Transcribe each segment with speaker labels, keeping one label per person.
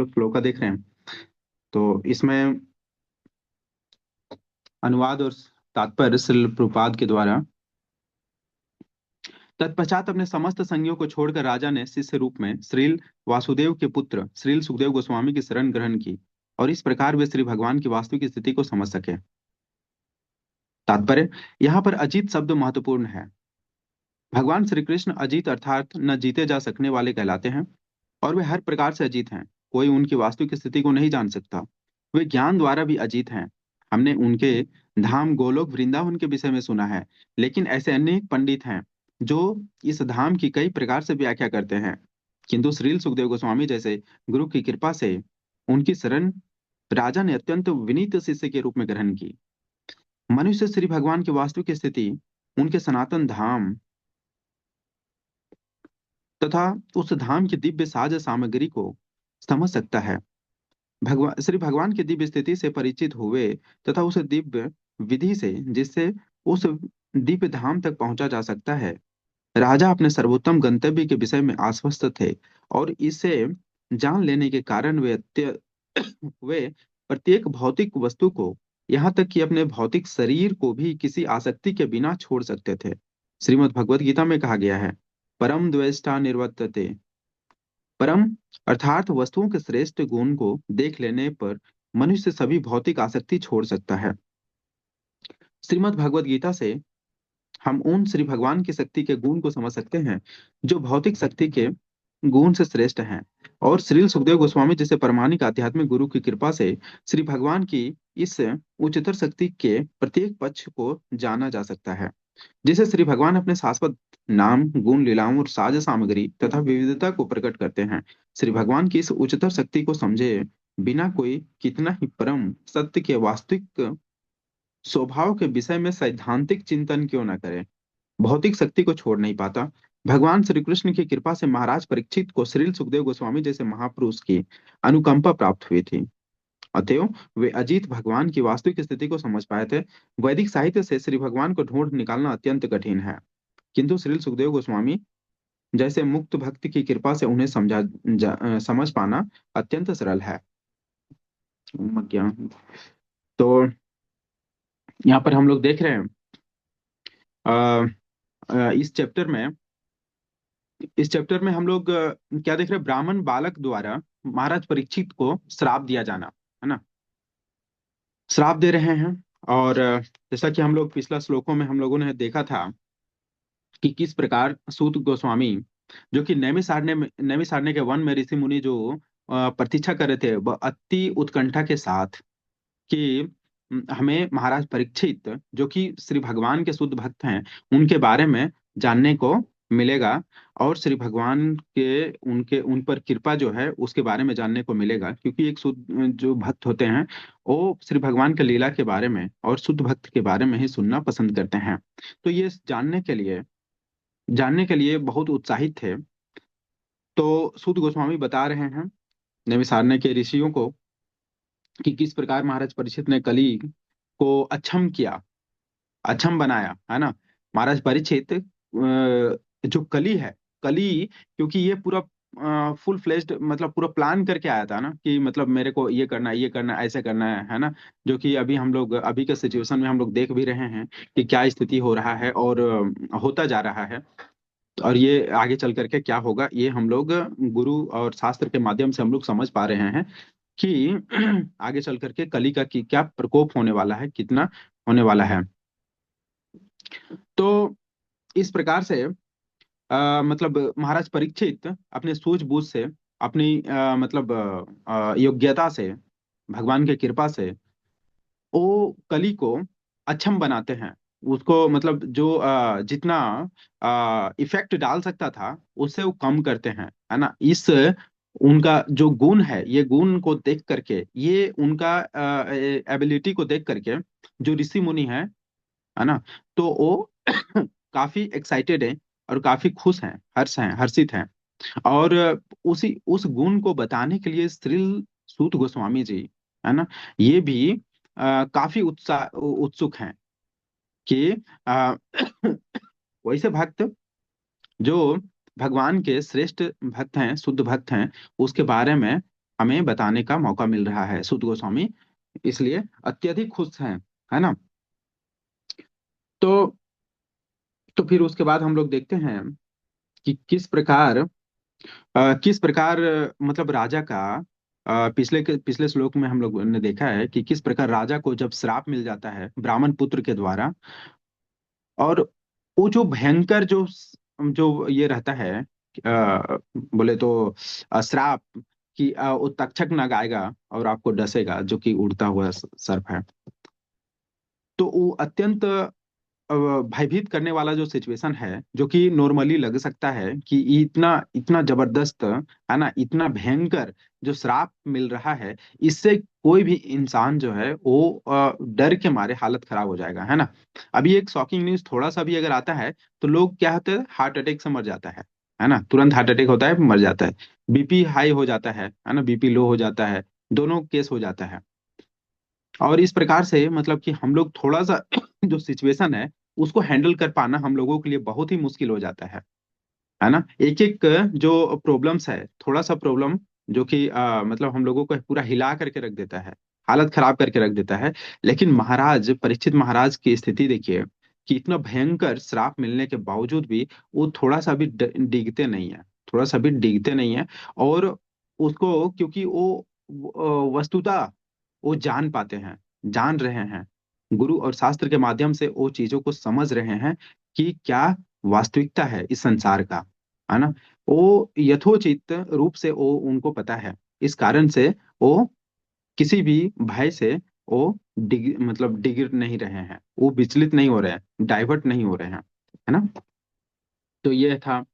Speaker 1: लोग श्लोका देख रहे हैं। तो इसमें अनुवाद और तात्पर्य श्रील प्रभुपाद के द्वारा। तत्पश्चात अपने समस्त संगियों को छोड़कर राजा ने शिष्य रूप में श्रील वासुदेव के पुत्र श्रील सुखदेव गोस्वामी की शरण ग्रहण की, और इस प्रकार वे श्री भगवान की वास्तविक स्थिति को समझ सके। तात्पर्य, यहाँ पर अजीत शब्द महत्वपूर्ण है। भगवान श्री कृष्ण अजीत अर्थात न जीते जा सकने वाले कहलाते हैं, और वे हर प्रकार से अजीत हैं। कोई उनकी वास्तविक स्थिति को नहीं जान सकता। वे ज्ञान द्वारा भी अजीत हैं। हमने उनके धाम गोलोक वृंदावन के विषय में सुना है, लेकिन ऐसे अनेक पंडित हैं जो इस धाम की कई प्रकार से व्याख्या करते हैं, किंतु श्रील सुखदेव गोस्वामी जैसे गुरु की कृपा से उनकी शरण राजा ने अत्यंत विनीत शिष्य के रूप में ग्रहण की। मनुष्य श्री भगवान की वास्तविक स्थिति, उनके सनातन धाम तथा उस धाम की दिव्य साज सामग्री को समझ सकता है। भगवान श्री भगवान की दिव्य स्थिति से परिचित हुए तथा उस दिव्य विधि से जिससे उस दिव्य धाम तक पहुंचा जा सकता है, राजा अपने सर्वोत्तम गंतव्य के विषय में आश्वस्त थे। और इसे जान लेने के कारण वे प्रत्येक भौतिक वस्तु को, यहाँ तक कि अपने भौतिक शरीर को भी किसी आसक्ति के बिना छोड़ सकते थे। श्रीमद् भगवत गीता में कहा गया है, परम द्वेष्टा निर्वर्तते। परम अर्थात वस्तुओं के श्रेष्ठ गुण को देख लेने पर मनुष्य सभी भौतिक आसक्ति छोड़ सकता है। श्रीमद् भगवत गीता से हम उन श्री भगवान की शक्ति के गुण को समझ सकते हैं जो भौतिक शक्ति के गुण से श्रेष्ठ हैं। और श्रील सुखदेव गोस्वामी जैसे परमाणिक आध्यात्मिक गुरु की कृपा से श्री भगवान की इस उच्चतर शक्ति के प्रत्येक पक्ष को जाना जा सकता है, जिसे श्री भगवान अपने शाश्वत नाम गुण लीलाओं और साज सामग्री तथा विविधता को प्रकट करते हैं। श्री भगवान की इस उच्चतर शक्ति को समझे बिना कोई कितना ही परम सत्य के वास्तविक स्वभाव के विषय में सैद्धांतिक चिंतन क्यों न करे, भौतिक शक्ति को छोड़ नहीं पाता। भगवान श्री कृष्ण की कृपा से महाराज परीक्षित को श्रील सुखदेव गोस्वामी जैसे महापुरुष की अनुकंपा प्राप्त हुई थी, अतएव वे अजीत भगवान की वास्तविक स्थिति को समझ पाए थे। वैदिक साहित्य से श्री भगवान को ढूंढ निकालना अत्यंत कठिन है, किंतु श्रील सुखदेव गोस्वामी जैसे मुक्त भक्त की कृपा से उन्हें समझ पाना अत्यंत सरल है। ज्ञान। तो यहाँ पर हम लोग देख रहे हैं, अ, इस चैप्टर में हम लोग क्या देख रहे हैं, ब्राह्मण बालक द्वारा महाराज परीक्षित को श्राप दिया जाना, है ना, श्राप दे रहे हैं। और जैसा कि हम लोग पिछला श्लोकों में हम लोगों ने देखा था कि किस प्रकार सूत गोस्वामी जो कि नैमिषारण्य के वन में ऋषि मुनि जो प्रतीक्षा कर रहे थे, वह अति उत्कंठा के साथ कि हमें महाराज परीक्षित जो कि श्री भगवान के शुद्ध भक्त हैं उनके बारे में जानने को मिलेगा, और श्री भगवान के उनके उन पर कृपा जो है उसके बारे में जानने को मिलेगा, क्योंकि एक शुद्ध जो भक्त होते हैं वो श्री भगवान के लीला के बारे में और शुद्ध भक्त के बारे में ही सुनना पसंद करते हैं। तो ये जानने के लिए बहुत उत्साहित थे। तो सूत गोस्वामी बता रहे हैं नैमिषारण्य के ऋषियों को कि किस प्रकार महाराज परीक्षित ने कली को अक्षम किया, अक्षम बनाया, है ना। महाराज परीक्षित जो कली है, कली, क्योंकि ये पूरा फुल फ्लेज्ड मतलब पूरा प्लान करके आया था ना कि मतलब मेरे को ये करना है, ये करना है, ऐसे करना है ना। जो कि अभी हम लोग अभी के सिचुएशन में हम लोग देख भी रहे हैं कि क्या स्थिति हो रहा है और होता जा रहा है। और ये आगे चल करके क्या होगा, ये हम लोग गुरु और शास्त्र के माध्यम से हम लोग समझ पा रहे हैं कि आगे चल करके कली का की क्या प्रकोप होने वाला है, कितना होने वाला है। तो इस प्रकार से मतलब महाराज परीक्षित अपने सूझबूझ से, अपनी मतलब योग्यता से, भगवान की कृपा से वो कली को अक्षम बनाते हैं। उसको मतलब जो जितना इफेक्ट डाल सकता था उससे वो कम करते हैं, है ना। इस उनका जो गुण है, ये गुण को देख करके, ये उनका एबिलिटी को देख करके जो ऋषि मुनि है ना, तो वो काफी एक्साइटेड है और काफी खुश हैं, हर्षित हैं। और उस गुण को बताने के लिए श्रील सूत गोस्वामी जी, है ना, ये भी काफी उत्सुक हैं कि अ, वैसे भक्त जो भगवान के श्रेष्ठ भक्त हैं, शुद्ध भक्त हैं, उसके बारे में हमें बताने का मौका मिल रहा है। सूत गोस्वामी इसलिए अत्यधिक खुश हैं, है ना। तो फिर उसके बाद हम लोग देखते हैं कि किस प्रकार मतलब राजा का पिछले श्लोक में हम लोग ने देखा है कि किस प्रकार राजा को जब श्राप मिल जाता है ब्राह्मण पुत्र के द्वारा, और वो जो भयंकर जो ये रहता है, बोले तो श्राप कि वो तक्षक ना गाएगा और आपको डसेगा, जो कि उड़ता हुआ सर्प है। तो वो अत्यंत भयभीत करने वाला जो सिचुएशन है, जो कि नॉर्मली लग सकता है कि ये इतना इतना जबरदस्त है ना, इतना भयंकर जो श्राप मिल रहा है, इससे कोई भी इंसान जो है वो डर के मारे हालत खराब हो जाएगा, है ना। अभी एक शॉकिंग न्यूज थोड़ा सा भी अगर आता है तो लोग क्या होते हैं, हार्ट अटैक से मर जाता है ना, तुरंत हार्ट अटैक होता है, मर जाता है। बीपी हाई हो जाता है ना, बीपी लो हो जाता है, दोनों केस हो जाता है। और इस प्रकार से मतलब कि हम लोग थोड़ा सा जो सिचुएशन है उसको हैंडल कर पाना हम लोगों के लिए बहुत ही मुश्किल हो जाता है ना। एक एक जो प्रॉब्लम्स है, थोड़ा सा प्रॉब्लम जो कि मतलब हम लोगों को पूरा हिला करके रख देता है, हालत खराब करके रख देता है। लेकिन महाराज परीक्षित महाराज की स्थिति देखिए कि इतना भयंकर श्राप मिलने के बावजूद भी वो थोड़ा सा भी डिगते नहीं है, थोड़ा सा भी डिगते नहीं है। और उसको क्योंकि वस्तुतः वो जान पाते हैं, जान रहे हैं, गुरु और शास्त्र के माध्यम से वो चीजों को समझ रहे हैं कि क्या वास्तविकता है इस संसार का, है ना। वो यथोचित रूप से वो उनको पता है, इस कारण से वो किसी भी भय से वो मतलब डिग नहीं रहे हैं, वो विचलित नहीं हो रहे हैं, डाइवर्ट नहीं हो रहे हैं, है ना। तो ये था।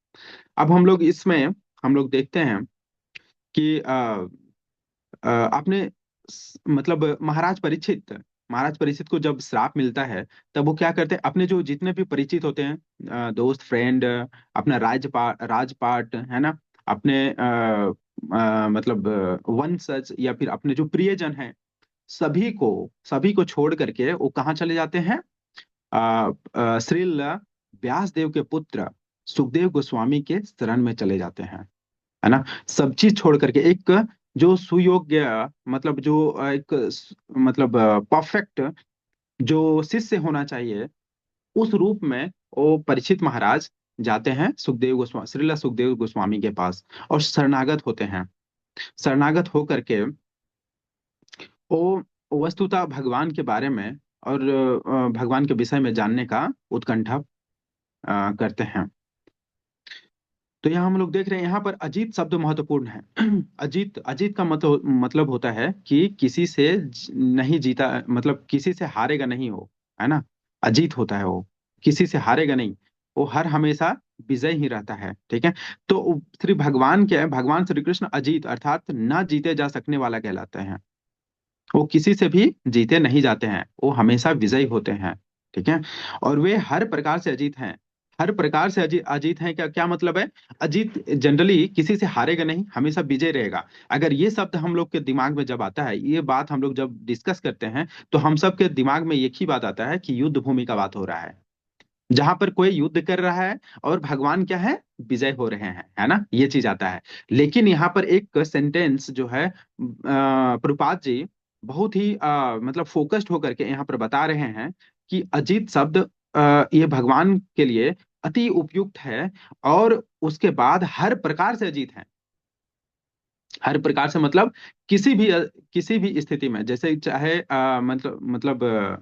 Speaker 1: अब हम लोग इसमें हम लोग देखते हैं कि आपने मतलब महाराज परीक्षित को जब श्राप मिलता है तब वो क्या करते हैं, अपने जो जितने भी परिचित होते हैं, दोस्त फ्रेंड, अपना राजपाट, है ना, अपने मतलब वंशज या फिर अपने जो प्रियजन हैं, सभी को छोड़ करके वो कहाँ चले जाते हैं, श्रील व्यास देव के पुत्र सुखदेव गोस्वामी के शरण में चले जाते हैं, है ना। सब चीज छोड़ करके एक जो सुयोग्य मतलब जो मतलब परफेक्ट जो शिष्य होना चाहिए, उस रूप में वो परीक्षित महाराज जाते हैं सुखदेव गोस्वामी, श्रीला सुखदेव गोस्वामी के पास, और शरणागत होते हैं। शरणागत होकर के वो वस्तुतः भगवान के बारे में और भगवान के विषय में जानने का उत्कंठा करते हैं। तो यहाँ हम लोग देख रहे हैं, यहाँ पर अजीत शब्द महत्वपूर्ण है। अजीत अजीत का मतलब होता है कि किसी से नहीं जीता, मतलब किसी से हारेगा नहीं हो, है ना। अजीत होता है वो, किसी से हारेगा नहीं, वो हर हमेशा विजय ही रहता है, ठीक है। तो श्री भगवान क्या है, भगवान श्री कृष्ण अजीत अर्थात न जीते जा सकने वाला कहलाते हैं। वो किसी से भी जीते नहीं जाते हैं, वो हमेशा विजयी होते हैं, ठीक है। और वे हर प्रकार से अजीत हैं, हर प्रकार से अजीत अजीत हैं, क्या क्या मतलब है। अजीत जनरली किसी से हारेगा नहीं, हमेशा विजय रहेगा। अगर ये शब्द हम लोग के दिमाग में जब आता है, ये बात हम लोग जब डिस्कस करते हैं, तो हम सब के दिमाग में एक ही बात आता है कि युद्ध भूमि का बात हो रहा है, जहां पर कोई युद्ध कर रहा है और भगवान क्या है, विजय हो रहे हैं, है ना, ये चीज आता है। लेकिन यहाँ पर एक सेंटेंस जो है प्रभुपाद जी बहुत ही मतलब फोकस्ड होकर के यहाँ पर बता रहे हैं कि अजीत शब्द ये भगवान के लिए अति उपयुक्त है। और उसके बाद हर प्रकार से अजीत है, हर प्रकार से मतलब किसी भी स्थिति में, जैसे चाहे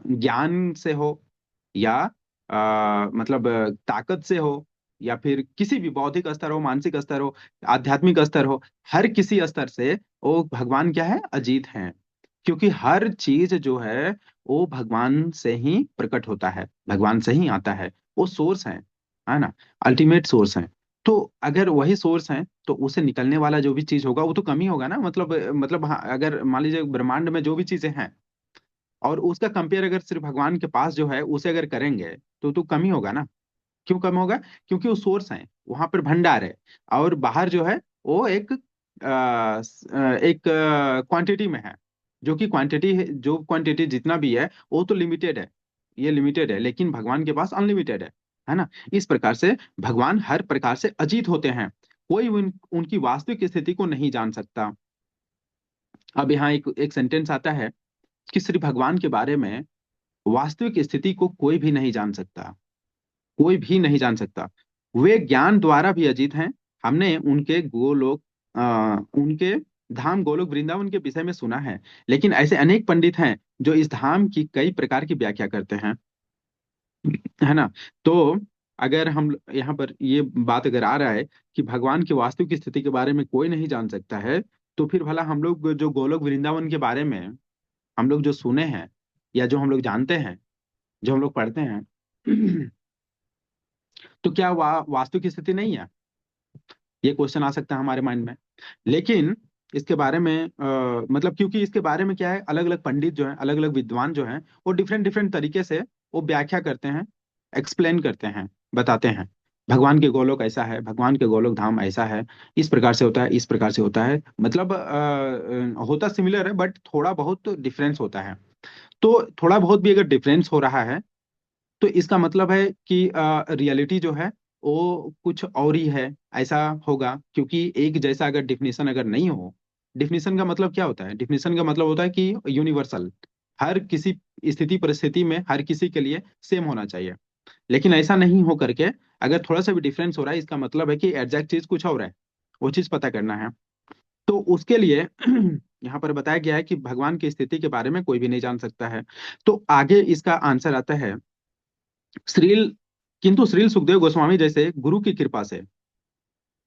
Speaker 1: ज्ञान से हो, या मतलब ताकत से हो, या फिर किसी भी बौद्धिक स्तर हो, मानसिक स्तर हो, आध्यात्मिक स्तर हो, हर किसी स्तर से वो भगवान क्या है, अजीत हैं। क्योंकि हर चीज जो है वो भगवान से ही प्रकट होता है, भगवान से ही आता है, वो सोर्स है ना, अल्टीमेट सोर्स है। तो अगर वही सोर्स है तो उसे निकलने वाला जो भी चीज होगा वो तो कम ही होगा ना, मतलब हाँ, अगर मान लीजिए ब्रह्मांड में जो भी चीजें हैं और उसका कंपेयर अगर सिर्फ भगवान के पास जो है उसे अगर करेंगे तो कम ही होगा ना। क्यों कम होगा, क्योंकि वो सोर्स है, वहां पर भंडार है, और बाहर जो है वो एक क्वांटिटी में है, जो कि क्वांटिटी है, जो क्वांटिटी जितना भी है वो तो लिमिटेड है, ये लिमिटेड है, लेकिन भगवान के पास अनलिमिटेड है ना। इस प्रकार से भगवान हर प्रकार से अजीत होते हैं, कोई उनकी वास्तविक स्थिति को नहीं जान सकता। अब यहाँ एक एक सेंटेंस आता है कि श्री भगवान के बारे में वास्तविक स्थिति को कोई भी नहीं जान सकता, कोई भी नहीं जान सकता। वे ज्ञान द्वारा भी अजीत हैं। हमने उनके धाम गोलोक वृंदावन के विषय में सुना है, लेकिन ऐसे अनेक पंडित हैं जो इस धाम की कई प्रकार की व्याख्या करते हैं, है ना। तो अगर हम यहाँ पर ये बात अगर आ रहा है कि भगवान की वास्तविक स्थिति के बारे में कोई नहीं जान सकता है, तो फिर भला हम लोग जो गोलोक वृंदावन के बारे में हम लोग जो सुने हैं, या जो हम लोग जानते हैं, जो हम लोग पढ़ते हैं, तो क्या वास्तविक स्थिति नहीं है? ये क्वेश्चन आ सकता है हमारे माइंड में। लेकिन इसके बारे में मतलब क्योंकि इसके बारे में क्या है, अलग अलग पंडित जो हैं, अलग अलग विद्वान जो हैं, वो डिफरेंट डिफरेंट तरीके से वो व्याख्या करते हैं, एक्सप्लेन करते हैं, बताते हैं। भगवान के गोलोक ऐसा है, भगवान के गोलोक धाम ऐसा है, इस प्रकार से होता है, इस प्रकार से होता है। मतलब होता सिमिलर है, बट थोड़ा बहुत डिफरेंस होता है। तो थोड़ा बहुत भी अगर डिफरेंस हो रहा है, तो इसका मतलब है कि रियलिटी जो है वो कुछ और ही है, ऐसा होगा। क्योंकि एक जैसा अगर डिफिनेशन अगर नहीं हो, डिफिनेशन का मतलब क्या होता है? डिफिनेशन का मतलब होता है कि यूनिवर्सल, हर किसी स्थिति परिस्थिति में हर किसी के लिए सेम होना चाहिए। लेकिन ऐसा नहीं हो करके अगर थोड़ा सा भी डिफरेंस हो रहा है, इसका मतलब है कि एग्जैक्ट चीज कुछ और है, वो चीज पता करना है। तो उसके लिए यहाँ पर बताया गया है कि भगवान की स्थिति के बारे में कोई भी नहीं जान सकता है। तो आगे इसका आंसर आता है, श्रील किंतु श्रील सुखदेव गोस्वामी जैसे गुरु की कृपा से,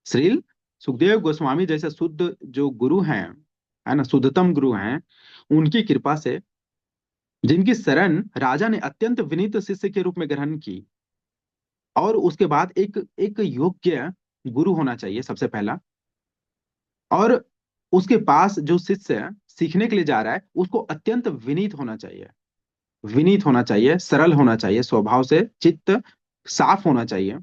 Speaker 1: श्रील सुखदेव गोस्वामी जैसे शुद्ध जो गुरु हैं, है ना, शुद्धतम गुरु हैं, उनकी कृपा से, जिनकी शरण राजा ने अत्यंत विनीत शिष्य के रूप में ग्रहण की। और उसके बाद एक एक योग्य गुरु होना चाहिए सबसे पहला। और उसके पास जो शिष्य सीखने के लिए जा रहा है, उसको अत्यंत विनीत होना चाहिए, विनीत होना चाहिए, सरल होना चाहिए, स्वभाव से चित्त साफ होना चाहिए।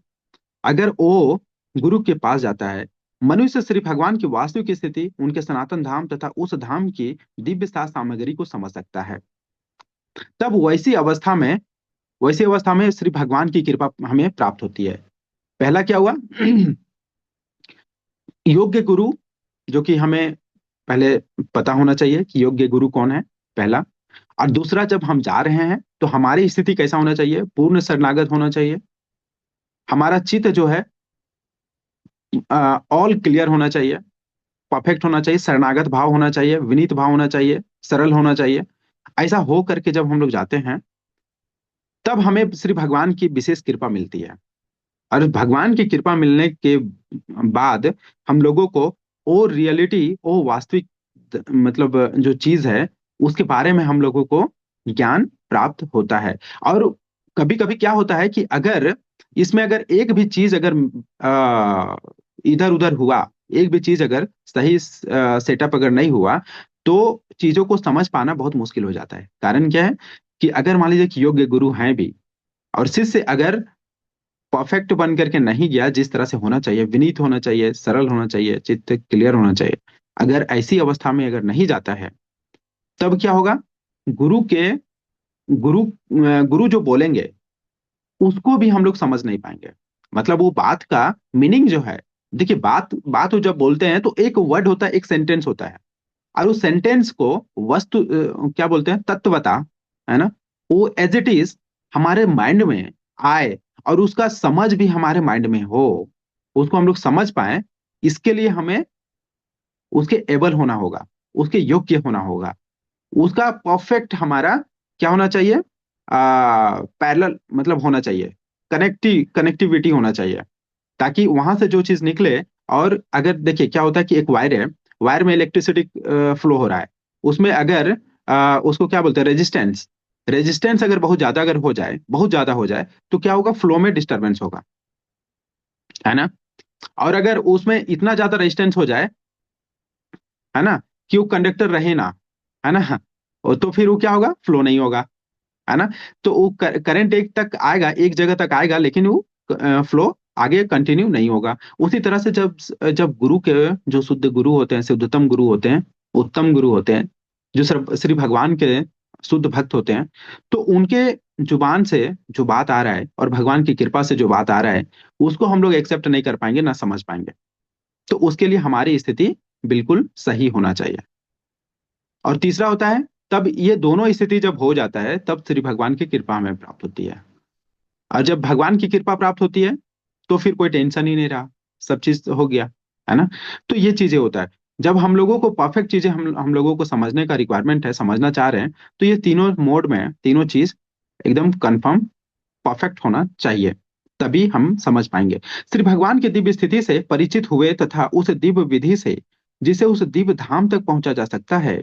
Speaker 1: अगर वो गुरु के पास जाता है, मनुष्य श्री भगवान की वास्तविक स्थिति, उनके सनातन धाम तथा उस धाम की दिव्य शास्त्र सामग्री को समझ सकता है। तब वैसी अवस्था में श्री भगवान की कृपा हमें प्राप्त होती है। पहला क्या हुआ? योग्य गुरु, जो कि हमें पहले पता होना चाहिए कि योग्य गुरु कौन है, पहला। और दूसरा, जब हम जा रहे हैं तो हमारी स्थिति कैसा होना चाहिए? पूर्ण शरणागत होना चाहिए। हमारा चित्त जो है ऑल क्लियर होना चाहिए, परफेक्ट होना चाहिए, शरणागत भाव होना चाहिए, विनीत भाव होना चाहिए, सरल होना चाहिए। ऐसा हो करके जब हम लोग जाते हैं, तब हमें श्री भगवान की विशेष कृपा मिलती है। और भगवान की कृपा मिलने के बाद हम लोगों को वो रियलिटी, वो वास्तविक मतलब जो चीज है, उसके बारे में हम लोगों को ज्ञान प्राप्त होता है। और कभी कभी क्या होता है कि अगर इसमें अगर एक भी चीज अगर इधर उधर हुआ, एक भी चीज अगर सही सेटअप अगर नहीं हुआ, तो चीजों को समझ पाना बहुत मुश्किल हो जाता है। कारण क्या है कि अगर मान लीजिए कि योग्य गुरु हैं भी, और शिष्य अगर परफेक्ट बन करके नहीं गया, जिस तरह से होना चाहिए, विनीत होना चाहिए, सरल होना चाहिए, चित्त क्लियर होना चाहिए, अगर ऐसी अवस्था में अगर नहीं जाता है, तब क्या होगा? गुरु के गुरु जो बोलेंगे उसको भी हम लोग समझ नहीं पाएंगे। मतलब वो बात का मीनिंग जो है, देखिए बात बात वो जब बोलते हैं तो एक वर्ड होता है, एक सेंटेंस होता है। और उस सेंटेंस को वस्तु क्या बोलते हैं, तत्वता, है ना, वो एज इट इज हमारे माइंड में आए, और उसका समझ भी हमारे माइंड में हो, उसको हम लोग समझ पाए, इसके लिए हमें उसके एबल होना होगा, उसके योग्य होना होगा। उसका परफेक्ट हमारा क्या होना चाहिए? पैरेलल मतलब होना चाहिए, कनेक्टिविटी होना चाहिए, ताकि वहां से जो चीज निकले। और अगर देखिए क्या होता है कि एक वायर है, वायर में इलेक्ट्रिसिटी फ्लो हो रहा है, उसमें अगर उसको क्या बोलते हैं, रेजिस्टेंस, रेजिस्टेंस अगर बहुत ज्यादा अगर हो जाए, बहुत ज्यादा हो जाए, तो क्या होगा? फ्लो में डिस्टरबेंस होगा, है ना। और अगर उसमें इतना ज्यादा रेजिस्टेंस हो जाए, है ना, कि वो कंडक्टर रहे ना, है ना, तो फिर वो क्या होगा? फ्लो नहीं होगा, है ना। तो वो करंट एक तक आएगा, एक जगह तक आएगा, लेकिन वो फ्लो आगे कंटिन्यू नहीं होगा। उसी तरह से जब जब गुरु के जो शुद्ध गुरु होते हैं, शुद्धतम गुरु होते हैं, उत्तम गुरु होते हैं, जो श्री भगवान के शुद्ध भक्त होते हैं, तो उनके जुबान से जो बात आ रहा है और भगवान की कृपा से जो बात आ रहा है, उसको हम लोग एक्सेप्ट नहीं कर पाएंगे, ना समझ पाएंगे। तो उसके लिए हमारी स्थिति बिल्कुल सही होना चाहिए। और तीसरा होता है, तब ये दोनों स्थिति जब हो जाता है तब श्री भगवान की कृपा हमें प्राप्त होती है। और जब भगवान की कृपा प्राप्त होती है तो फिर कोई टेंशन ही नहीं रहा, सब चीज हो गया, है ना। तो ये चीजें होता है। जब हम लोगों को परफेक्ट चीजें हम लोगों को समझने का रिक्वायरमेंट है, समझना चाह रहे हैं, तो ये तीनों मोड में तीनों चीज एकदम कंफर्म परफेक्ट होना चाहिए, तभी हम समझ पाएंगे। श्री भगवान की दिव्य स्थिति से परिचित हुए तथा उस दिव्य विधि से जिसे उस दिव्य धाम तक पहुंचा जा सकता है,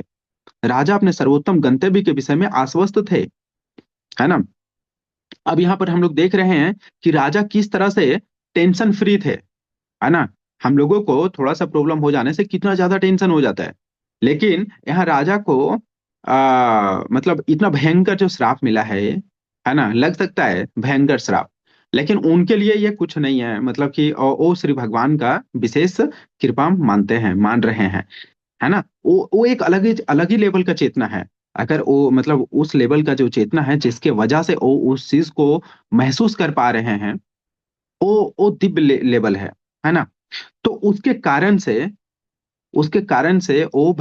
Speaker 1: राजा अपने सर्वोत्तम गंतव्य के विषय में आश्वस्त थे, है ना। अब यहाँ पर हम लोग देख रहे हैं कि राजा किस तरह से टेंशन फ्री थे, है ना। हम लोगों को थोड़ा सा प्रॉब्लम हो जाने से कितना ज्यादा टेंशन हो जाता है, लेकिन यहाँ राजा को मतलब इतना भयंकर जो श्राप मिला है ना, लग सकता है भयंकर श्राप, लेकिन उनके लिए ये कुछ नहीं है, मतलब कि वो श्री भगवान का विशेष कृपा मानते हैं, मान रहे हैं, है ना। वो एक अलग ही लेवल का चेतना है। अगर वो मतलब उस लेवल का जो चेतना है जिसके वजह से वो उस चीज को महसूस कर पा रहे हैं, वो दिव्य लेवल है ना। तो उसके कारण से वो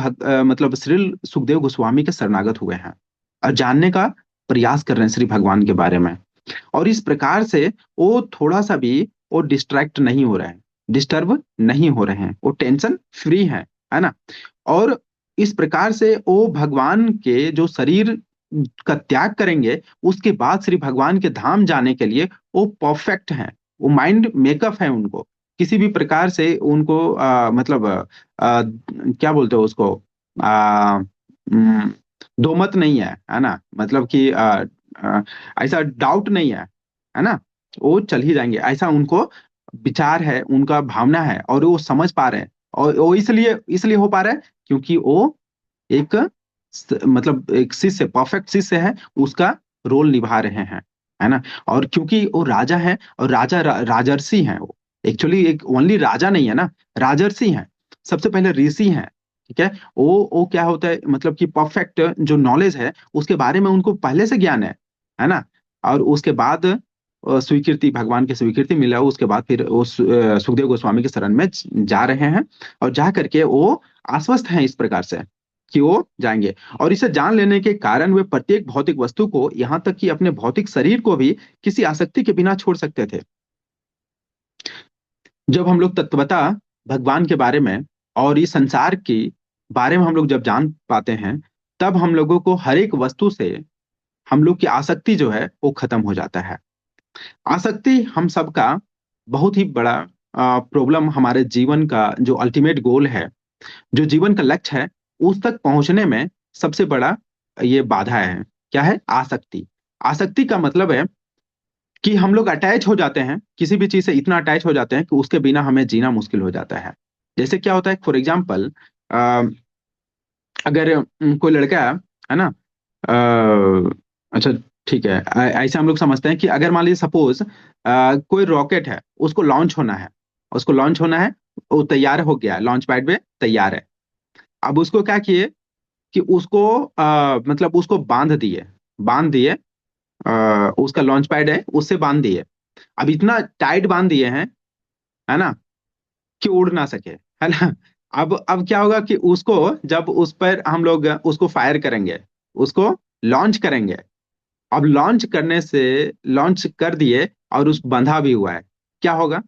Speaker 1: मतलब श्री सुखदेव गोस्वामी के शरणागत हुए हैं और जानने का प्रयास कर रहे हैं श्री भगवान के बारे में। और इस प्रकार से वो थोड़ा सा भी वो डिस्ट्रैक्ट नहीं हो रहे हैं, डिस्टर्ब नहीं हो रहे हैं, वो टेंशन फ्री है ना। और इस प्रकार से वो भगवान के जो शरीर का त्याग करेंगे, उसके बाद श्री भगवान के धाम जाने के लिए वो परफेक्ट हैं, वो माइंड मेकअप है उनको, किसी भी प्रकार से उनको मतलब क्या बोलते हो उसको, आ, उम, दोमत नहीं है ना, मतलब कि आ, ऐसा डाउट नहीं है ना। वो चल ही जाएंगे, ऐसा उनको विचार है, उनका भावना है, और वो समझ पा रहे हैं। और वो इसलिए इसलिए हो पा रहा है क्योंकि वो एक मतलब एक शिष्य, परफेक्ट शिष्य है, उसका रोल निभा रहे हैं, है ना। और क्योंकि वो राजा है, और राजर्षि हैं वो, एक्चुअली एक ओनली राजा नहीं है ना, राजर्षि हैं, सबसे पहले ऋषि हैं, ठीक है। वो क्या होता है, मतलब कि परफेक्ट जो नॉलेज है उसके बारे में उनको पहले से ज्ञान है ना। और उसके बाद स्वीकृति, भगवान की स्वीकृति मिला, उसके बाद फिर वो सुखदेव गोस्वामी के शरण में जा रहे हैं, और जा करके वो आश्वस्त हैं इस प्रकार से कि वो जाएंगे। और इसे जान लेने के कारण वे प्रत्येक भौतिक वस्तु को, यहाँ तक कि अपने भौतिक शरीर को भी किसी आसक्ति के बिना छोड़ सकते थे। जब हम लोग तत्वता भगवान के बारे में और इस संसार के बारे में हम लोग जब जान पाते हैं, तब हम लोगों को हर एक वस्तु से हम लोग की आसक्ति जो है वो खत्म हो जाता है। आसक्ति हम सबका बहुत ही बड़ा प्रॉब्लम, हमारे जीवन का जो अल्टीमेट गोल है, जो जीवन का लक्ष्य है, उस तक पहुंचने में सबसे बड़ा ये बाधा है। क्या है? आसक्ति। आसक्ति का मतलब है कि हम लोग अटैच हो जाते हैं किसी भी चीज से, इतना अटैच हो जाते हैं कि उसके बिना हमें जीना मुश्किल हो जाता है। जैसे क्या होता है, फॉर एग्जाम्पल, अगर कोई लड़का है ना, अच्छा ठीक है, ऐसे हम लोग समझते हैं कि अगर मान लीजिए सपोज कोई रॉकेट है, उसको लॉन्च होना है, उसको लॉन्च होना है, वो तैयार हो गया, लॉन्च पैड पे तैयार है। अब उसको क्या किए कि उसको मतलब उसको बांध दिए, उसका लॉन्च पैड है उससे बांध दिए। अब इतना टाइट बांध दिए हैं, है ना, कि उड़ ना सके, है ना। अब क्या होगा कि उसको, जब उस पर हम लोग उसको फायर करेंगे, उसको लॉन्च करेंगे, अब लॉन्च कर दिए और उस बंधा भी हुआ है, क्या होगा?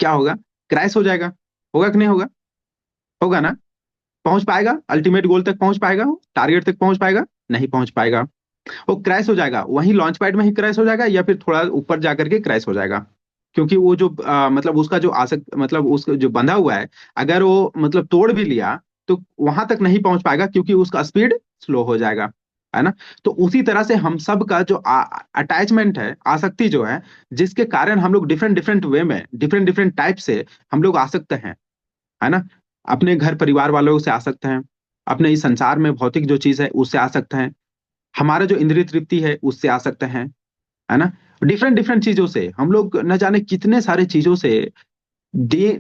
Speaker 1: क्या होगा? क्रैश हो जाएगा, होगा कि नहीं होगा? होगा ना। पहुंच पाएगा अल्टीमेट गोल तक? पहुंच पाएगा? वो टारगेट तक पहुंच पाएगा? नहीं पहुंच पाएगा। वो क्रैश हो जाएगा, वहीं लॉन्च पैड में ही क्रैश हो जाएगा, या फिर थोड़ा ऊपर जाकर के क्रैश हो जाएगा। क्योंकि वो जो मतलब उसका जो आसक्त, मतलब उसका जो बंधा हुआ है, अगर वो मतलब तोड़ भी लिया तो वहां तक नहीं पहुंच पाएगा, क्योंकि उसका स्पीड स्लो हो जाएगा, है ना। तो उसी तरह से हम सब का जो अटैचमेंट है, आसक्ति जो है, जिसके कारण हम लोग डिफरेंट डिफरेंट वे में, डिफरेंट डिफरेंट टाइप से हम लोग आसक्त हैं, है ना। अपने घर परिवार वालों से आसक्त हैं, अपने इस संसार में भौतिक जो चीज है उससे आसक्त हैं, हमारा जो इंद्रिय तृप्ति है उससे आ सकते हैं, है ना। डिफरेंट डिफरेंट चीजों से हम लोग न जाने कितने सारे चीजों से दे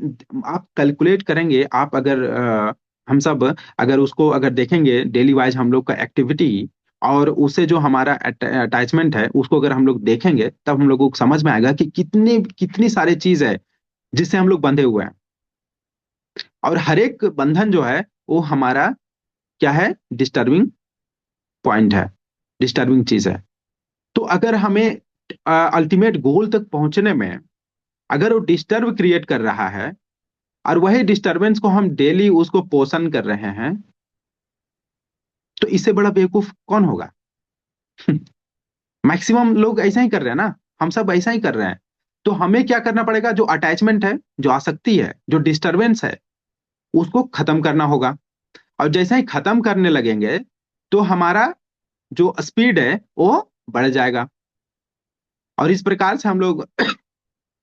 Speaker 1: आप कैलकुलेट करेंगे, आप अगर हम सब अगर उसको अगर देखेंगे डेली वाइज हम लोग का एक्टिविटी, और उससे जो हमारा अटैचमेंट है उसको अगर हम लोग देखेंगे, तब हम लोगों को समझ में आएगा कि कितनी कितनी सारी चीज है जिससे हम लोग बंधे हुए हैं। और हर एक बंधन जो है वो हमारा क्या है, डिस्टर्बिंग पॉइंट है, डिस्टर्बिंग चीज है। तो अगर हमें अल्टीमेट गोल तक पहुंचने में अगर वो डिस्टर्ब क्रिएट कर रहा है और वही डिस्टरबेंस को हम डेली उसको पोषण कर रहे हैं, तो इससे बड़ा बेवकूफ कौन होगा? मैक्सिमम लोग ऐसा ही कर रहे हैं ना, हम सब ऐसा ही कर रहे हैं। तो हमें क्या करना पड़ेगा, जो अटैचमेंट है, जो आसक्ति है, जो डिस्टरबेंस है, उसको खत्म करना होगा। और जैसे ही खत्म करने लगेंगे तो हमारा जो स्पीड है वो बढ़ जाएगा। और इस प्रकार से हम लोग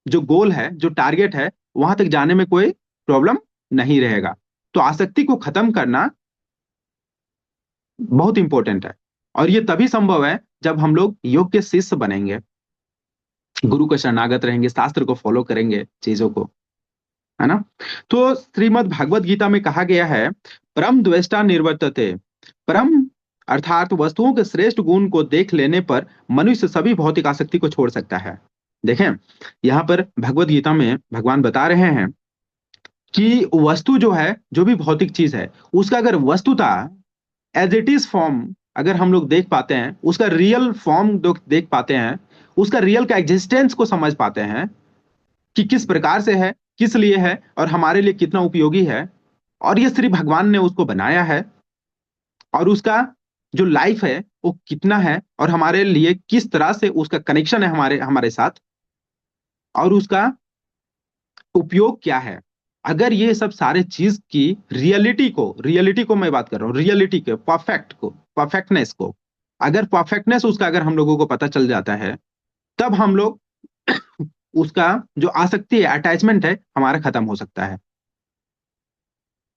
Speaker 1: जो गोल है, जो टारगेट है, वहां तक जाने में कोई प्रॉब्लम नहीं रहेगा। तो आसक्ति को खत्म करना बहुत इंपॉर्टेंट है। और ये तभी संभव है जब हम लोग योग के शिष्य बनेंगे, गुरु के शरणागत रहेंगे, शास्त्र को फॉलो करेंगे, चीजों को, है ना। तो श्रीमद् भागवत गीता में कहा गया है, परम द्वेष्टा निर्वर्तते। परम अर्थात वस्तुओं के श्रेष्ठ गुण को देख लेने पर मनुष्य सभी भौतिक आसक्ति को छोड़ सकता है। देखें, यहाँ पर भगवत गीता में भगवान बता रहे हैं कि वस्तु जो है, जो भी भौतिक चीज है, उसका अगर वस्तुता एज इट इज फॉर्म अगर हम लोग देख पाते हैं, उसका रियल फॉर्म देख पाते हैं, उसका रियल का एग्जिस्टेंस को समझ पाते हैं कि किस प्रकार से है, किस लिए है और हमारे लिए कितना उपयोगी है, और ये श्री भगवान ने उसको बनाया है, और उसका जो लाइफ है वो कितना है, और हमारे लिए किस तरह से उसका कनेक्शन है हमारे हमारे साथ, और उसका उपयोग क्या है। अगर ये सब सारे चीज की रियलिटी को मैं बात कर रहा हूँ, रियलिटी के परफेक्टनेस को, अगर परफेक्टनेस उसका अगर हम लोगों को पता चल जाता है, तब हम लोग उसका जो आसक्ति है, अटैचमेंट है, हमारा खत्म हो सकता है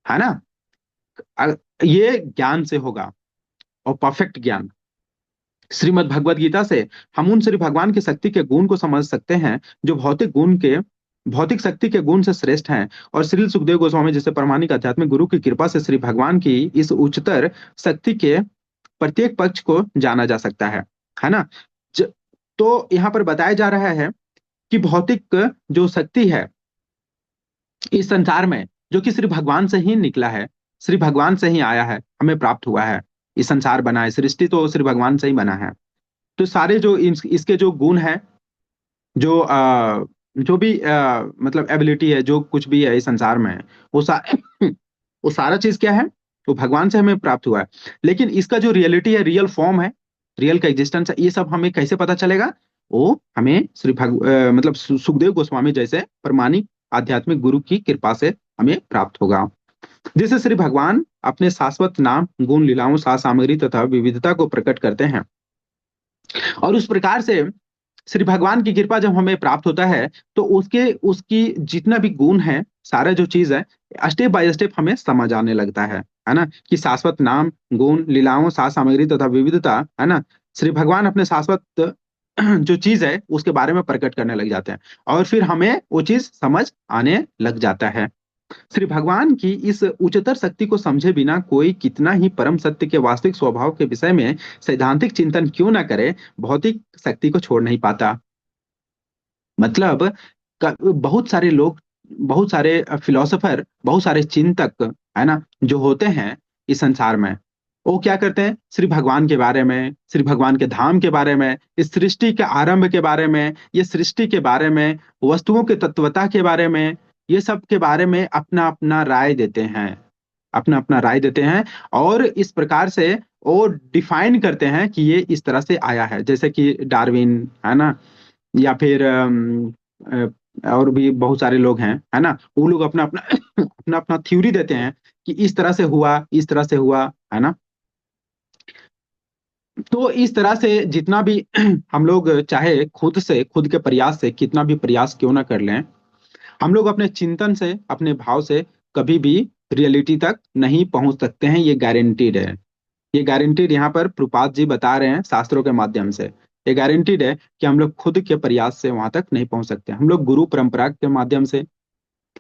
Speaker 1: ना। ये ज्ञान से होगा, और परफेक्ट ज्ञान श्रीमद् भगवत गीता से हम उन श्री भगवान की शक्ति के गुण को समझ सकते हैं, जो भौतिक शक्ति के गुण से श्रेष्ठ हैं। और श्री सुखदेव गोस्वामी जैसे प्रामाणिक आध्यात्मिक गुरु की कृपा से श्री भगवान की इस उच्चतर शक्ति के प्रत्येक पक्ष को जाना जा सकता है ना। ज, तो यहाँ पर बताया जा रहा है कि भौतिक जो शक्ति है इस संसार में, जो कि श्री भगवान से ही निकला है, श्री भगवान से ही आया है, हमें प्राप्त हुआ है, इस संसार बना है, सृष्टि तो श्री भगवान से ही बना है। तो सारे जो इसके जो गुण है, जो जो भी मतलब एबिलिटी है, जो कुछ भी है इस संसार में, वो वो सारा चीज क्या है, वो भगवान से हमें प्राप्त हुआ है। लेकिन इसका जो रियलिटी है, रियल फॉर्म है, रियल का एग्जिस्टेंस है, ये सब हमें कैसे पता चलेगा? वो हमें मतलब सुखदेव गोस्वामी जैसे प्रमाणिक आध्यात्मिक गुरु की कृपा से हमें प्राप्त होगा, जिससे श्री भगवान अपने शाश्वत नाम, गुण, लीलाओं, साज सामग्री तथा विविधता को प्रकट करते हैं। और उस प्रकार से श्री भगवान की कृपा जब हमें प्राप्त होता है, तो उसके उसकी जितना भी गुण है, सारा जो चीज है, स्टेप बाय स्टेप हमें समझ आने लगता है ना, कि शाश्वत नाम, गुण, लीलाओं, साज सामग्री तथा विविधता, है ना। श्री भगवान अपने शाश्वत जो चीज है उसके बारे में प्रकट करने लग जाते हैं, और फिर हमें वो चीज समझ आने लग जाता है। श्री भगवान की इस उच्चतर शक्ति को समझे बिना कोई कितना ही परम सत्य के वास्तविक स्वभाव के विषय में सैद्धांतिक चिंतन क्यों ना करे, भौतिक शक्ति को छोड़ नहीं पाता। मतलब बहुत सारे लोग, बहुत सारे फिलोसोफर, बहुत सारे चिंतक, है ना, जो होते हैं इस संसार में, वो क्या करते हैं, श्री भगवान के बारे में, श्री भगवान के धाम के बारे में, इस सृष्टि के आरंभ के बारे में, ये सृष्टि के बारे में, वस्तुओं के तत्वता के बारे में, ये सब के बारे में अपना अपना राय देते हैं, अपना अपना राय देते हैं। और इस प्रकार से वो डिफाइन करते हैं कि ये इस तरह से आया है, जैसे कि डार्विन, है ना, या फिर और भी बहुत सारे लोग हैं, है ना, वो लोग अपना अपना अपना अपना थ्योरी देते हैं कि इस तरह से हुआ, इस तरह से हुआ, है ना। तो इस तरह से जितना भी हम लोग चाहे खुद के प्रयास से कितना भी प्रयास क्यों ना कर लें, हम लोग अपने चिंतन से, अपने भाव से कभी भी रियलिटी तक नहीं पहुंच सकते हैं, ये गारंटीड है। ये गारंटीड यहाँ पर प्रभुपाद जी बता रहे हैं शास्त्रों के माध्यम से। ये गारंटीड है कि हम लोग खुद के प्रयास से वहां तक नहीं पहुंच सकते, हम लोग गुरु परंपरा के माध्यम से,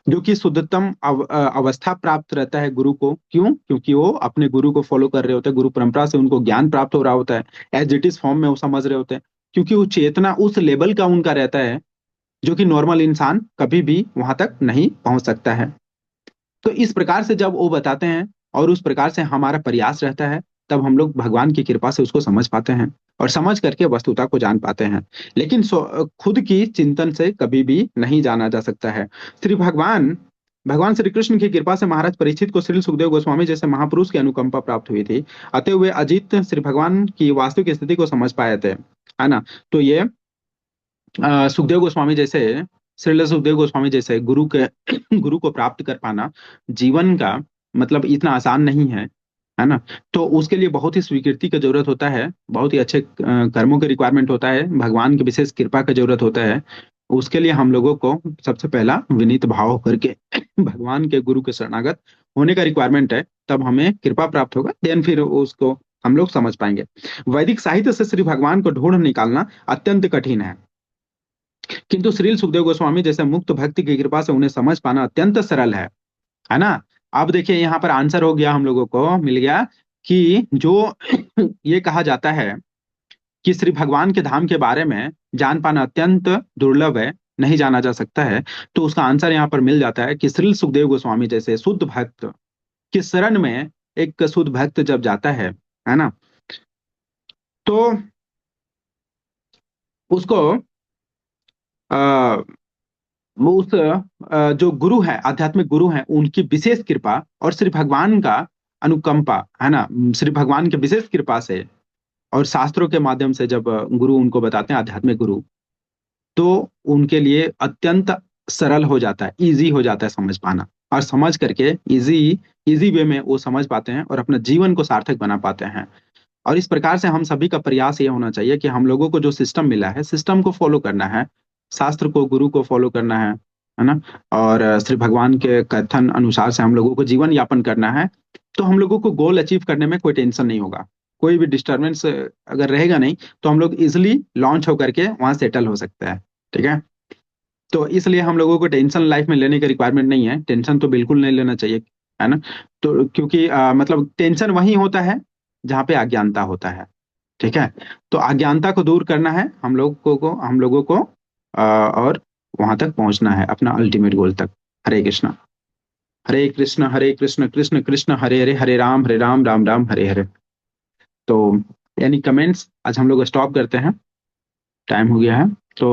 Speaker 1: जो कि शुद्धतम अवस्था प्राप्त रहता है गुरु को। क्यों? क्योंकि वो अपने गुरु को फॉलो कर रहे होते हैं, गुरु परंपरा से उनको ज्ञान प्राप्त हो रहा होता है, एज इट इज फॉर्म में वो समझ रहे होते हैं, क्योंकि वो चेतना उस लेवल का उनका रहता है जो कि नॉर्मल इंसान कभी भी वहां तक नहीं पहुंच सकता है। तो इस प्रकार से जब वो बताते हैं और उस प्रकार से हमारा प्रयास रहता है, तब हम लोग भगवान की कृपा से उसको समझ पाते हैं और समझ करके वस्तुता को जान पाते हैं। लेकिन खुद की चिंतन से कभी भी नहीं जाना जा सकता है। श्री भगवान भगवान श्री कृष्ण की कृपा से महाराज परीक्षित को श्री सुखदेव गोस्वामी जैसे महापुरुष की अनुकंपा प्राप्त हुई थी। अतः वे अजित श्री भगवान की वास्तविक स्थिति को समझ पाए थे, है ना। तो ये सुखदेव गोस्वामी जैसे श्रील सुखदेव गोस्वामी जैसे गुरु के गुरु को प्राप्त कर पाना जीवन का मतलब इतना आसान नहीं है ना। तो उसके लिए बहुत ही स्वीकृति की जरूरत होता है, बहुत ही अच्छे कर्मों की रिक्वायरमेंट होता है, भगवान की विशेष कृपा की जरूरत होता है। उसके लिए हम लोगों को सबसे पहला विनीत भाव होकर के भगवान के गुरु के शरणागत होने का रिक्वायरमेंट है, तब हमें कृपा प्राप्त होगा, देन फिर उसको हम लोग समझ पाएंगे। वैदिक साहित्य से श्री भगवान को ढूंढ निकालना अत्यंत कठिन है, किंतु श्रील सुखदेव गोस्वामी जैसे मुक्त भक्ति की कृपा से उन्हें समझ पाना अत्यंत सरल है ना। अब देखिए यहाँ पर आंसर हो गया, हम लोगों को मिल गया कि जो ये कहा जाता है कि श्री भगवान के धाम के बारे में जान पाना अत्यंत दुर्लभ है, नहीं जाना जा सकता है। तो उसका आंसर यहाँ पर मिल जाता है कि श्री सुखदेव गोस्वामी जैसे शुद्ध भक्त की शरण में एक शुद्ध भक्त जब जाता है ना, तो उसको आ, वो उस जो गुरु है, आध्यात्मिक गुरु हैं, उनकी विशेष कृपा और श्री भगवान का अनुकंपा, है ना, श्री भगवान की विशेष कृपा से और शास्त्रों के माध्यम से जब गुरु उनको बताते हैं, आध्यात्मिक गुरु, तो उनके लिए अत्यंत सरल हो जाता है, इजी हो जाता है समझ पाना, और समझ करके इजी इजी वे में वो समझ पाते हैं और अपना जीवन को सार्थक बना पाते हैं। और इस प्रकार से हम सभी का प्रयास ये होना चाहिए कि हम लोगों को जो सिस्टम मिला है, सिस्टम को फॉलो करना है, शास्त्र को, गुरु को फॉलो करना है ना। और श्री भगवान के कथन अनुसार से हम लोगों को जीवन यापन करना है। तो हम लोगों को गोल अचीव करने में कोई टेंशन नहीं होगा, कोई भी डिस्टरबेंस अगर रहेगा नहीं, तो हम लोग इजिली लॉन्च होकर के वहां सेटल हो सकते हैं। ठीक है। तो इसलिए हम लोगों को टेंशन लाइफ में लेने की रिक्वायरमेंट नहीं है, टेंशन तो बिल्कुल नहीं लेना चाहिए, है ना। तो क्योंकि मतलब टेंशन वही होता है जहाँ पे अज्ञानता होता है। ठीक है। तो अज्ञानता को दूर करना है हम लोगों को और वहां तक पहुंचना है अपना अल्टीमेट गोल तक। हरे कृष्ण कृष्ण कृष्ण हरे हरे, हरे राम राम राम हरे हरे। तो यानी कमेंट्स आज हम लोग स्टॉप करते हैं, टाइम हो गया है। तो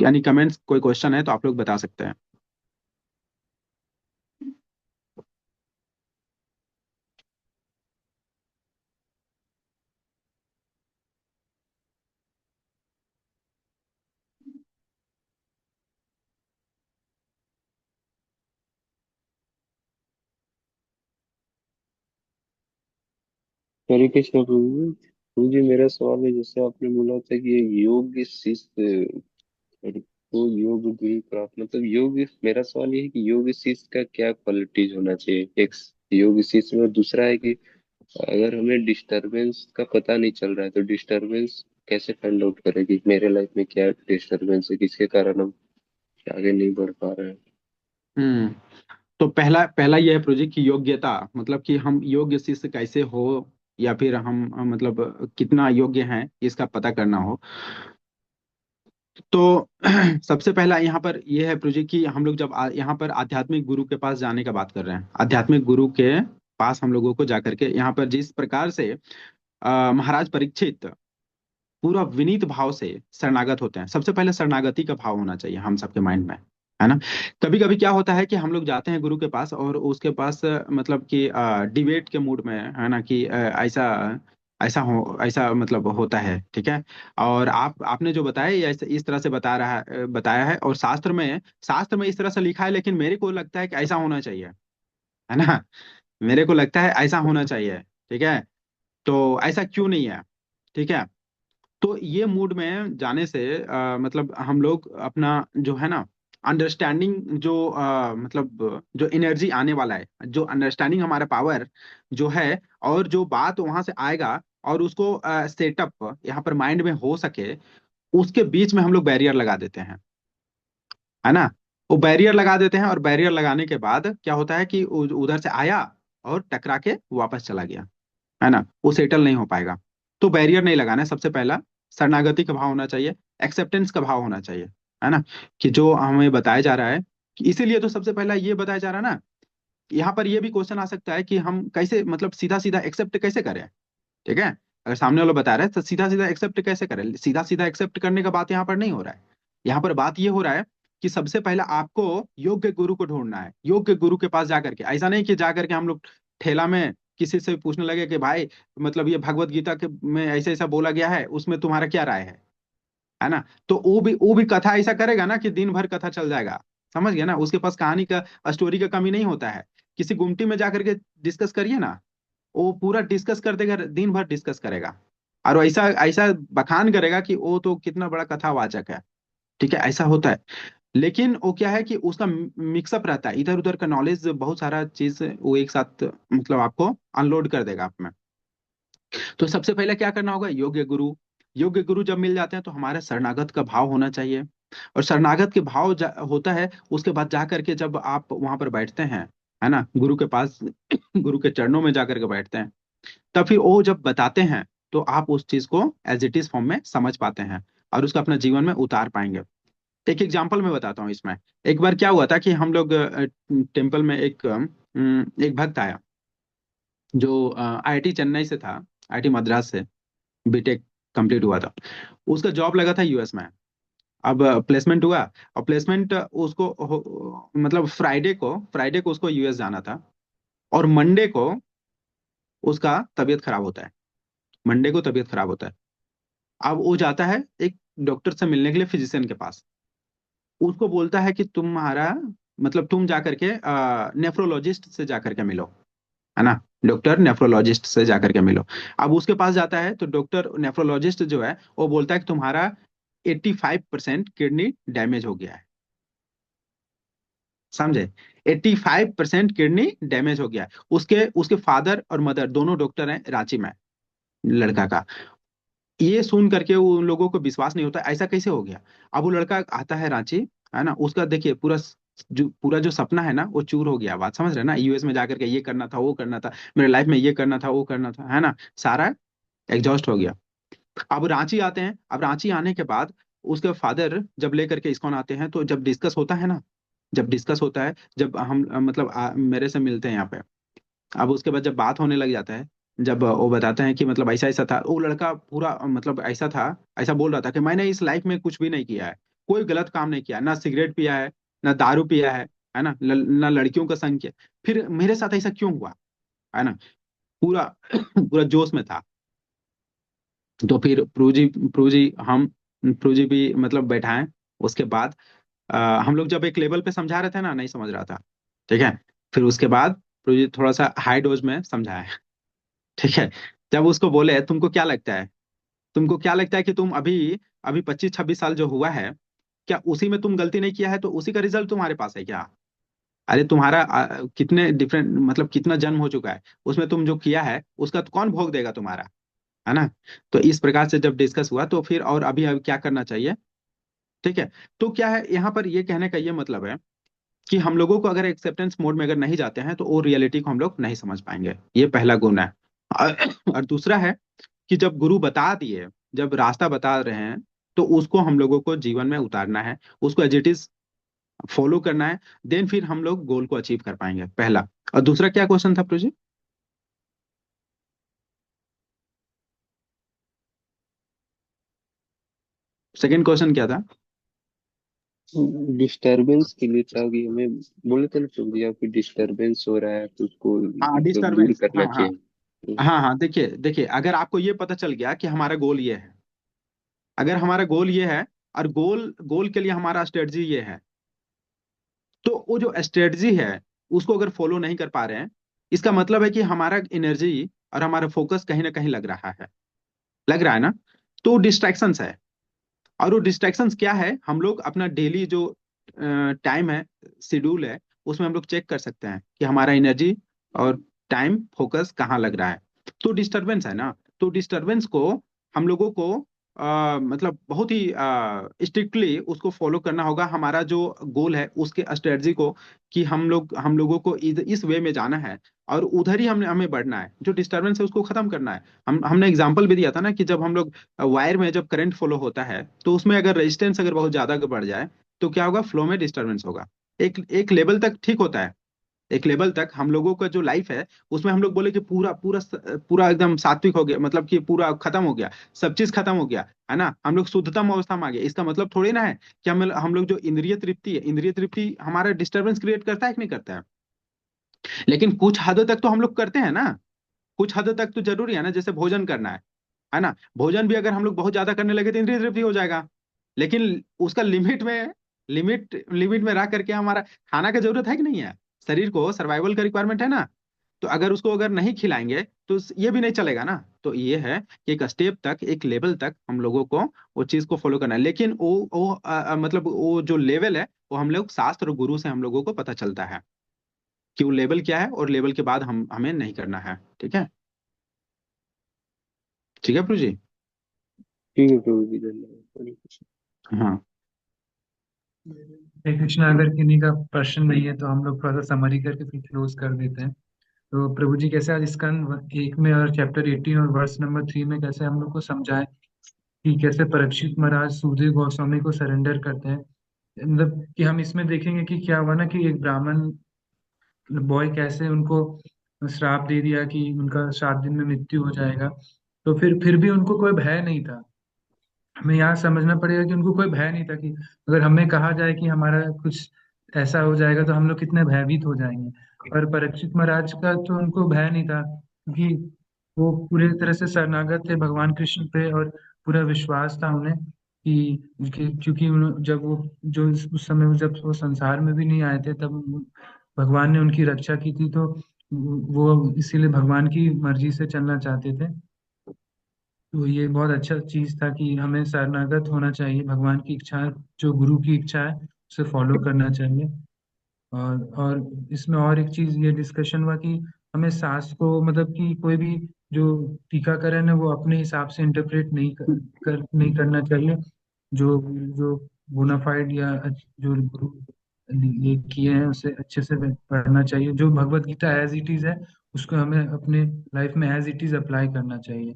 Speaker 1: यानी कमेंट्स, कोई क्वेश्चन है तो आप लोग बता सकते हैं।
Speaker 2: हरे कृष्ण प्रभु जी। प्रभु जी, मेरा सवाल है, जैसे आपने बोला था कि ये योग शिष्य को योग गुरु प्राप्त, मतलब योग, मेरा सवाल ये है कि योग शिष्य का क्या क्वालिटीज होना चाहिए, एक योग शिष्य में। और दूसरा है कि अगर हमें डिस्टरबेंस का पता नहीं चल रहा है तो डिस्टरबेंस कैसे फाइंड आउट करें कि मेरे लाइफ में क्या डिस्टरबेंस है, किसके कारण हम आगे नहीं बढ़ पा रहे हैं।
Speaker 1: हम्म। तो पहला पहला यह है प्रोजेक्ट की योग्यता, मतलब कि हम योग्य शिष्य कैसे हो, या फिर हम मतलब कितना योग्य हैं, इसका पता करना हो। तो सबसे पहला यहाँ पर यह है प्रोजेक्ट कि हम लोग जब यहाँ पर आध्यात्मिक गुरु के पास जाने का बात कर रहे हैं, आध्यात्मिक गुरु के पास हम लोगों को जाकर के यहाँ पर जिस प्रकार से महाराज परीक्षित पूरा विनीत भाव से शरणागत होते हैं, सबसे पहले शरणागति का भाव होना चाहिए हम सबके माइंड में, है ना। कभी कभी क्या होता है कि हम लोग जाते हैं गुरु के पास और उसके पास मतलब कि डिबेट के मूड में, है ना, कि ऐसा ऐसा हो, ऐसा मतलब होता है। ठीक है। और आपने जो बताया ये ऐसे इस तरह से बताया है, और शास्त्र में इस तरह से लिखा है, लेकिन मेरे को लगता है कि ऐसा होना चाहिए, है ना। मेरे को लगता है ऐसा होना चाहिए। ठीक है। तो ऐसा क्यों नहीं है। ठीक है। तो ये मूड में जाने से मतलब हम लोग अपना जो है ना अंडरस्टैंडिंग, जो मतलब जो एनर्जी आने वाला है, जो अंडरस्टैंडिंग हमारा पावर जो है, और जो बात वहां से आएगा और उसको सेटअप यहाँ पर माइंड में हो सके, उसके बीच में हम लोग बैरियर लगा देते हैं, है ना। वो बैरियर लगा देते हैं, और बैरियर लगाने के बाद क्या होता है कि उधर से आया और टकरा के वापस चला गया, है ना, वो सेटल नहीं हो पाएगा। तो बैरियर नहीं लगाना है, सबसे पहला शरणागति का भाव होना चाहिए, एक्सेप्टेंस का भाव होना चाहिए, है ना, कि जो हमें बताया जा रहा है, कि इसीलिए तो सबसे पहला ये बताया जा रहा है ना यहाँ पर ये भी क्वेश्चन आ सकता है कि हम कैसे मतलब सीधा सीधा एक्सेप्ट कैसे करें। ठीक है, अगर सामने वाला बता रहा है तो सीधा सीधा एक्सेप्ट कैसे करें। सीधा सीधा एक्सेप्ट करने का बात यहाँ पर नहीं हो रहा है। यहाँ पर बात ये हो रहा है कि सबसे पहले आपको योग्य गुरु को ढूंढना है। योग्य गुरु के पास जाकर के, ऐसा नहीं कि जाकर के हम लोग ठेला में किसी से पूछने लगे कि भाई मतलब ये भगवत गीता के में ऐसा ऐसा बोला गया है, उसमें तुम्हारा क्या राय है ना। तो वो भी कथा ऐसा करेगा ना कि दिन भर कथा चल जाएगा। समझ गया ना, उसके पास कहानी का स्टोरी का कमी नहीं होता है। किसी गुमटी में जाकर के डिस्कस करिए ना, वो पूरा डिस्कस कर देगा, दिन भर डिस्कस करेगा। और वो ऐसा ऐसा बखान करेगा कि वो तो कितना बड़ा कथावाचक है। ठीक है, ऐसा होता है। लेकिन वो क्या है कि उसका मिक्सअप रहता है, इधर उधर का नॉलेज, बहुत सारा चीज वो एक साथ मतलब आपको अनलोड कर देगा आप में। तो सबसे पहले क्या करना होगा, योग्य गुरु। योग्य गुरु जब मिल जाते हैं तो हमारे शरणागत का भाव होना चाहिए। और शरणागत के भाव होता है, उसके बाद जा करके जब आप वहां पर बैठते हैं, है ना, गुरु के पास गुरु के चरणों में जाकर के बैठते हैं, तब फिर वो जब बताते हैं तो आप उस चीज को एज इट इज फॉर्म में समझ पाते हैं और उसको अपने जीवन में उतार पाएंगे। एक एग्जाम्पल मैं बताता हूँ इसमें। एक बार क्या हुआ था कि हम लोग टेम्पल में एक भक्त आया जो आईआईटी चेन्नई से था, आईआईटी मद्रास से बीटेक कंप्लीट हुआ था। उसका जॉब लगा था यूएस में। अब प्लेसमेंट हुआ, और प्लेसमेंट उसको मतलब फ्राइडे को उसको यूएस जाना था, और मंडे को उसका तबीयत खराब होता है। मंडे को तबीयत खराब होता है। अब वो जाता है एक डॉक्टर से मिलने के लिए, फिजिशियन के पास। उसको बोलता है कि तुम्हारा मतलब तुम जाकर के नेफ्रोलॉजिस्ट से जाकर के मिलो, है ना, डॉक्टर नेफ्रोलॉजिस्ट से जाकर के मिलो। अब उसके पास जाता है तो डॉक्टर नेफ्रोलॉजिस्ट जो है वो बोलता है कि तुम्हारा 85% किडनी डैमेज हो गया है। समझे, 85% किडनी डैमेज हो गया है। उसके उसके फादर और मदर दोनों डॉक्टर हैं रांची में, लड़का का। ये सुन करके उन लोगों को विश्वास नहीं होता, ऐसा कैसे हो गया। अब वो लड़का आता है रांची, है ना, उसका देखिए पूरा जो सपना है ना वो चूर हो गया। बात समझ रहे हैं ना, यूएस में जाकर के ये करना था वो करना था, मेरे लाइफ में ये करना था वो करना था, है ना, सारा एग्जॉस्ट हो गया। अब रांची आते हैं। अब रांची आने के बाद उसके फादर जब लेकर के इस्कॉन आते हैं, तो जब डिस्कस होता है ना, जब डिस्कस होता है, जब हम मतलब मेरे से मिलते हैं यहाँ पे। अब उसके बाद जब बात होने लग जाता है, जब वो बताते हैं कि मतलब ऐसा ऐसा था, वो लड़का पूरा मतलब ऐसा था, ऐसा बोल रहा था कि मैंने इस लाइफ में कुछ भी नहीं किया है, कोई गलत काम नहीं किया, ना सिगरेट पिया है, ना दारू पिया है ना, ना लड़कियों का संग किया। फिर मेरे साथ ऐसा क्यों हुआ, है ना, पूरा पूरा जोश में था। तो फिर प्रू जी भी मतलब बैठाएं। उसके बाद हम लोग जब एक लेवल पे समझा रहे थे ना, नहीं समझ रहा था। ठीक है, फिर उसके बाद प्रू जी थोड़ा सा हाई डोज में समझाए। ठीक है, जब उसको बोले तुमको क्या लगता है कि तुम अभी अभी 25-26 साल जो हुआ है, क्या उसी में तुम गलती नहीं किया है तो उसी का रिजल्ट तुम्हारे पास है क्या। अरे तुम्हारा कितने डिफरेंट मतलब कितना जन्म हो चुका है, उसमें तुम जो किया है उसका तो कौन भोग देगा तुम्हारा, है ना। तो इस प्रकार से जब डिस्कस हुआ तो फिर और अभी अभी क्या करना चाहिए। ठीक है, तो क्या है यहाँ पर ये कहने का ये मतलब है कि हम लोगों को अगर एक्सेप्टेंस मोड में अगर नहीं जाते हैं तो वो रियलिटी को हम लोग नहीं समझ पाएंगे। ये पहला गुण है। और और दूसरा है कि जब गुरु बता दिए, जब रास्ता बता रहे हैं, तो उसको हम लोगों को जीवन में उतारना है, उसको एज इट इज फॉलो करना है। देन फिर हम लोग गोल को अचीव कर पाएंगे, पहला। और दूसरा क्या क्वेश्चन था प्रोजी। सेकंड क्वेश्चन क्या था।
Speaker 2: डिस्टरबेंस के लिए था कि हमें बोले थे ना प्रभु जी आपकी डिस्टरबेंस हो रहा है तो उसको
Speaker 1: हाँ,
Speaker 2: मतलब दूर
Speaker 1: डिस्टरबेंस,
Speaker 2: करना
Speaker 1: हाँ हाँ।
Speaker 2: चाहिए।
Speaker 1: हाँ हाँ, देखिए देखिए, अगर आपको ये पता चल गया कि हमारा गोल ये है, अगर हमारा गोल ये है, और गोल गोल के लिए हमारा स्ट्रेटजी ये है, तो वो जो स्ट्रेटजी है उसको अगर फॉलो नहीं कर पा रहे हैं, इसका मतलब है कि हमारा एनर्जी और हमारा फोकस कहीं ना कहीं लग रहा है, लग रहा है ना। तो डिस्ट्रैक्शंस है। और वो डिस्ट्रैक्शंस क्या है, हम लोग अपना डेली जो टाइम है, शेड्यूल है, उसमें हम लोग चेक कर सकते हैं कि हमारा एनर्जी और टाइम फोकस कहाँ लग रहा है। तो डिस्टरबेंस है ना, तो डिस्टरबेंस को हम लोगों को मतलब बहुत ही स्ट्रिक्टली उसको फॉलो करना होगा, हमारा जो गोल है उसके स्ट्रेटजी को, कि हम लोगों को इस वे में जाना है, और उधर ही हमने हमें बढ़ना है, जो डिस्टरबेंस है उसको खत्म करना है। हमने एग्जांपल भी दिया था ना कि जब हम लोग वायर में जब करंट फ्लो होता है तो उसमें अगर रेजिस्टेंस अगर बहुत ज्यादा बढ़ जाए तो क्या होगा, फ्लो में डिस्टरबेंस होगा। एक एक लेवल तक ठीक होता है, एक लेवल तक हम लोगों का जो लाइफ है उसमें हम लोग बोले कि पूरा पूरा पूरा एकदम सात्विक हो गया, मतलब कि पूरा खत्म हो गया, सब चीज खत्म हो गया, है ना, हम लोग शुद्धतम अवस्था में आ गए। इसका मतलब थोड़ी ना है कि हम लोग जो इंद्रिय तृप्ति है, इंद्रिय तृप्ति हमारा डिस्टरबेंस क्रिएट करता है कि नहीं करता है, लेकिन कुछ हद तक तो हम लोग करते हैं ना, कुछ हद तक तो जरूरी है ना, जैसे भोजन करना है ना, भोजन भी अगर हम लोग बहुत ज्यादा करने लगे तो इंद्रिय तृप्ति हो जाएगा, लेकिन उसका लिमिट में रह करके हमारा खाना का जरूरत है कि नहीं है, शरीर को सर्वाइवल का रिक्वायरमेंट है ना, तो अगर उसको अगर नहीं खिलाएंगे तो ये भी नहीं चलेगा ना। तो ये है कि एक स्टेप तक, एक लेवल तक हम लोगों को वो चीज को फॉलो करना है, लेकिन मतलब वो जो लेवल है वो हम लोग शास्त्र और गुरु से हम लोगों को पता चलता है कि वो लेवल क्या है, और लेवल के बाद हमें नहीं करना है। ठीक है, ठीक है प्रभु जी।
Speaker 2: ठीक है प्रभु जी, धन्यवाद, हरे कृष्ण।
Speaker 1: हाँ।
Speaker 3: हरे कृष्णा। अगर किन्हीं का प्रश्न नहीं है तो हम लोग थोड़ा सा समरी करके फिर क्लोज कर देते हैं। तो प्रभु जी कैसे आज स्कंद एक में और चैप्टर 18 और वर्स नंबर 3 में कैसे हम लोग को समझाए कि कैसे परीक्षित महाराज सुखदेव गोस्वामी को सरेंडर करते हैं। मतलब कि हम इसमें देखेंगे कि क्या हुआ ना कि एक ब्राह्मण बॉय कैसे उनको श्राप दे दिया कि उनका 7 दिन में मृत्यु हो जाएगा। तो फिर भी उनको कोई भय नहीं था। हमें यहाँ समझना पड़ेगा कि उनको कोई भय नहीं था कि अगर हमें कहा जाए कि हमारा कुछ ऐसा हो जाएगा तो हम लोग कितने भयभीत हो जाएंगे। पर परीक्षित महाराज का तो उनको भय नहीं था क्योंकि वो पूरे तरह से शरणागत थे भगवान कृष्ण पे और पूरा विश्वास था उन्हें क्योंकि जब वो जो उस समय जब वो संसार में भी नहीं आए थे तब भगवान ने उनकी रक्षा की थी। तो वो इसीलिए भगवान की मर्जी से चलना चाहते थे। तो ये बहुत अच्छा चीज था कि हमें शरणागत होना चाहिए, भगवान की इच्छा, जो गुरु की इच्छा है उसे फॉलो करना चाहिए। और इसमें और एक चीज ये डिस्कशन हुआ कि हमें शास्त्र को मतलब कि कोई भी जो टीकाकरण है वो अपने हिसाब से इंटरप्रेट नहीं करना चाहिए। जो जो बोनाफाइड या जो गुरु ये किए हैं उसे अच्छे से पढ़ना चाहिए। जो Bhagavad Gita as it is है उसको हमें अपने लाइफ में एज इट इज अप्लाई करना चाहिए।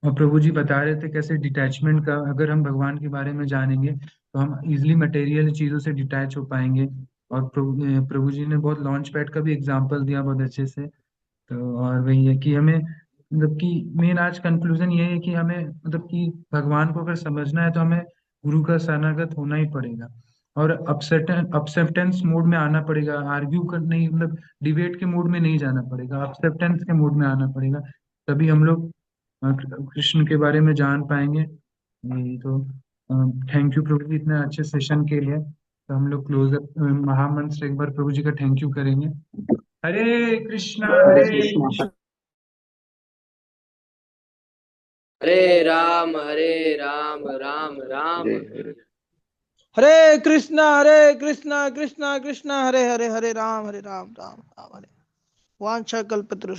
Speaker 3: और प्रभु जी बता रहे थे कैसे डिटैचमेंट का, अगर हम भगवान के बारे में जानेंगे तो हम इजिली मटेरियल चीज़ों से डिटैच हो पाएंगे। और प्रभु जी ने बहुत लॉन्च पैड का भी एग्जांपल दिया बहुत अच्छे से। तो और वही है कि हमें मतलब कि मेन आज कंक्लूजन ये है कि हमें मतलब कि भगवान को अगर समझना है तो हमें गुरु का शरणागत होना ही पड़ेगा। और अपसेप्टेंस मोड में आना पड़ेगा, आर्ग्यू कर नहीं मतलब डिबेट के मोड में नहीं जाना पड़ेगा, अपसेप्टेंस के मोड में आना पड़ेगा। तभी हम लोग कृष्ण के बारे में जान पाएंगे। तो थैंक यू प्रभु जी इतने अच्छे सेशन के लिए। तो हम लोग क्लोज महामंत्र एक बार प्रभु जी का थैंक यू करेंगे। हरे कृष्णा
Speaker 1: हरे
Speaker 3: हरे
Speaker 1: कृष्णा।
Speaker 3: कृष्णा।
Speaker 4: हरे राम राम राम
Speaker 2: हरे
Speaker 4: हरे।
Speaker 2: हरे।
Speaker 5: हरे कृष्णा कृष्णा कृष्णा हरे हरे, हरे राम राम राम हरे। वांछा कल्पतरु